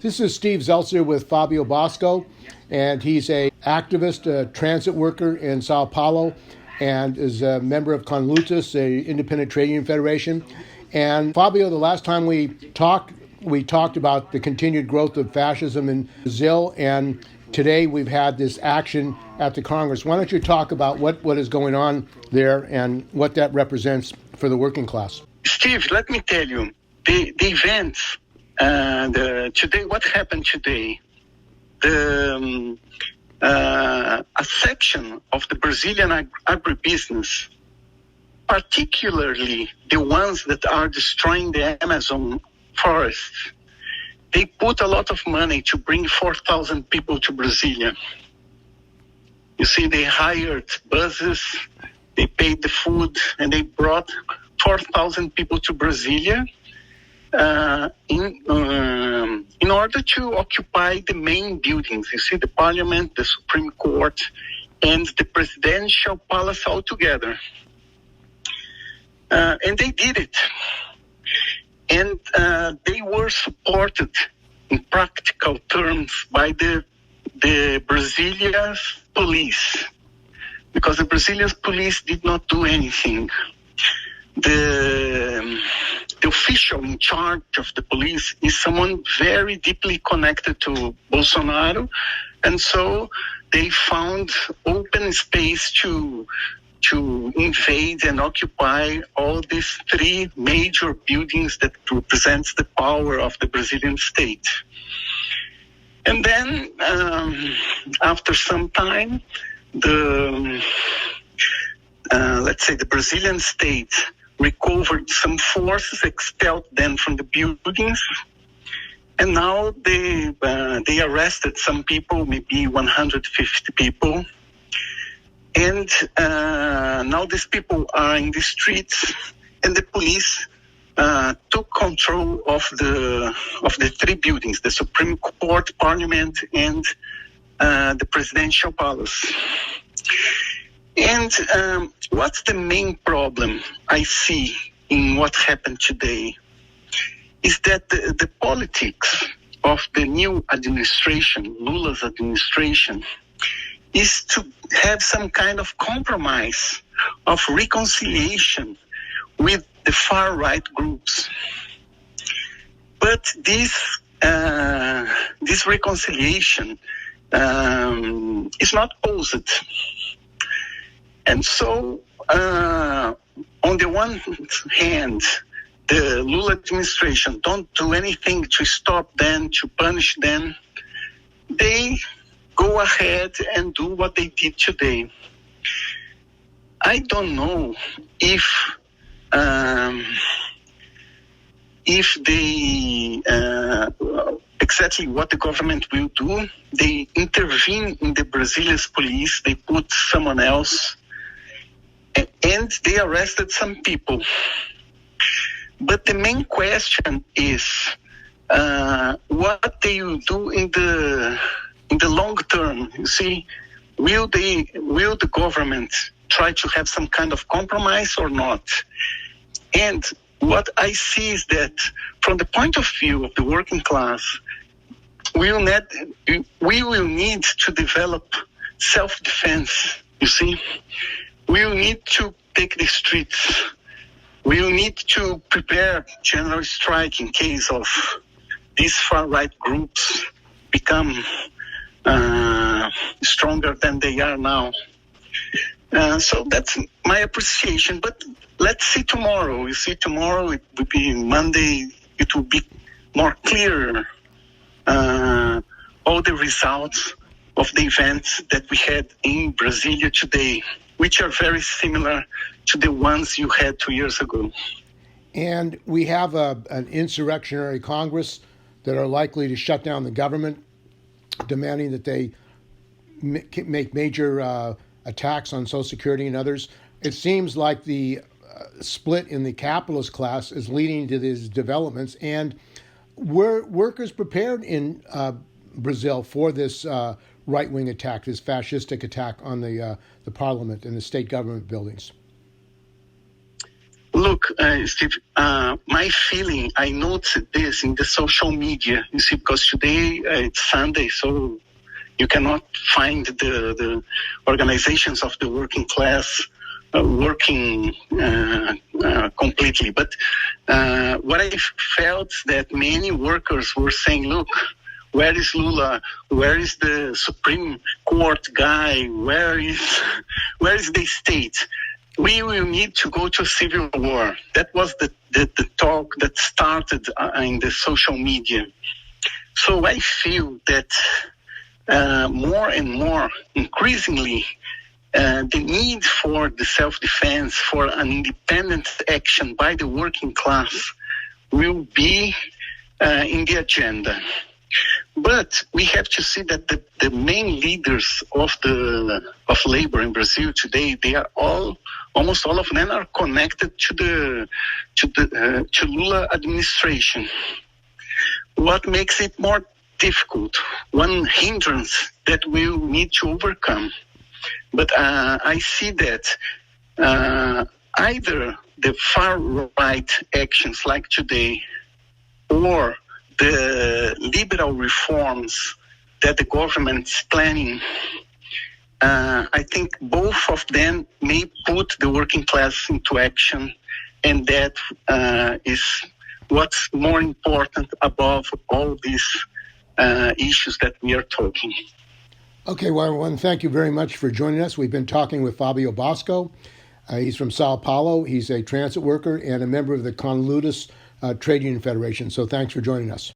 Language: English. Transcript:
This is Steve Zeltzer with Fabio Bosco, and he's a activist, a transit worker in Sao Paulo, and is a member of Conlutas, a independent trade union federation. And Fabio, the last time we talked about the continued growth of fascism in Brazil, and today we've had this action at the Congress. Why don't you talk about what is going on there and what that represents for the working class? Steve, let me tell you, the events, today, what happened today, a section of the Brazilian agribusiness, particularly the ones that are destroying the Amazon forests, they put a lot of money to bring 4,000 people to Brasilia. You see, they hired buses, they paid the food, and they brought 4,000 people to Brasilia in order to occupy the main buildings. You see, the Parliament, the Supreme Court, and the Presidential Palace all together. And they did it. And they were supported in practical terms by the Brazilian police, because the Brazilian police did not do anything. The official in charge of the police is someone very deeply connected to Bolsonaro, and so they found open space to invade and occupy all these three major buildings that represents the power of the Brazilian state. And then, after some time, let's say the Brazilian state recovered some forces, expelled them from the buildings, and now they arrested some people, maybe 150 people. And now these people are in the streets, and the police took control of the three buildings: the Supreme Court, Parliament, and the Presidential Palace. And what's the main problem I see in what happened today is that the politics of the new administration, Lula's administration, is to have some kind of compromise of reconciliation with the far-right groups. But this reconciliation is not posed. And so, on the one hand, the Lula administration don't do anything to stop them, to punish them. They go ahead and do what they did today. I don't know if they exactly what the government will do. They intervene in the Brazilian police. They put someone else, and they arrested some people. But the main question is what they will do in the long term. You see, will the government try to have some kind of compromise or not? And what I see is that from the point of view of the working class, we will need to develop self-defense. You see, we will need to take the streets. We will need to prepare general strike in case of these far-right groups become stronger than they are now. So that's my appreciation. But let's see tomorrow. You see, tomorrow it will be Monday. It will be more clear all the results of the events that we had in Brasilia today, which are very similar to the ones you had 2 years ago. And we have an insurrectionary Congress that are likely to shut down the government, demanding that they make major attacks on Social Security and others. It seems like the split in the capitalist class is leading to these developments. And were workers prepared in Brazil for this right-wing attack, this fascistic attack on the parliament and the state government buildings? Look, Steve, my feeling, I noticed this in the social media, you see, because today it's Sunday, so you cannot find the organizations of the working class working completely. But what I felt that many workers were saying, look, where is Lula? Where is the Supreme Court guy? Where is the state? We will need to go to a civil war. That was the talk that started in the social media. So I feel that more and more, increasingly, the need for the self-defense, for an independent action by the working class will be in the agenda. But we have to see that the main leaders of labor in Brazil today, they are almost all of them are connected to Lula administration. What makes it more difficult? One hindrance that we'll need to overcome. But I see that either the far right actions like today, or the liberal reforms that the government is planning, I think both of them may put the working class into action, and that is what's more important above all these issues that we are talking. Okay, well, everyone, thank you very much for joining us. We've been talking with Fabio Bosco. He's from Sao Paulo. He's a transit worker and a member of the Conlutas Trade Union Federation. So thanks for joining us.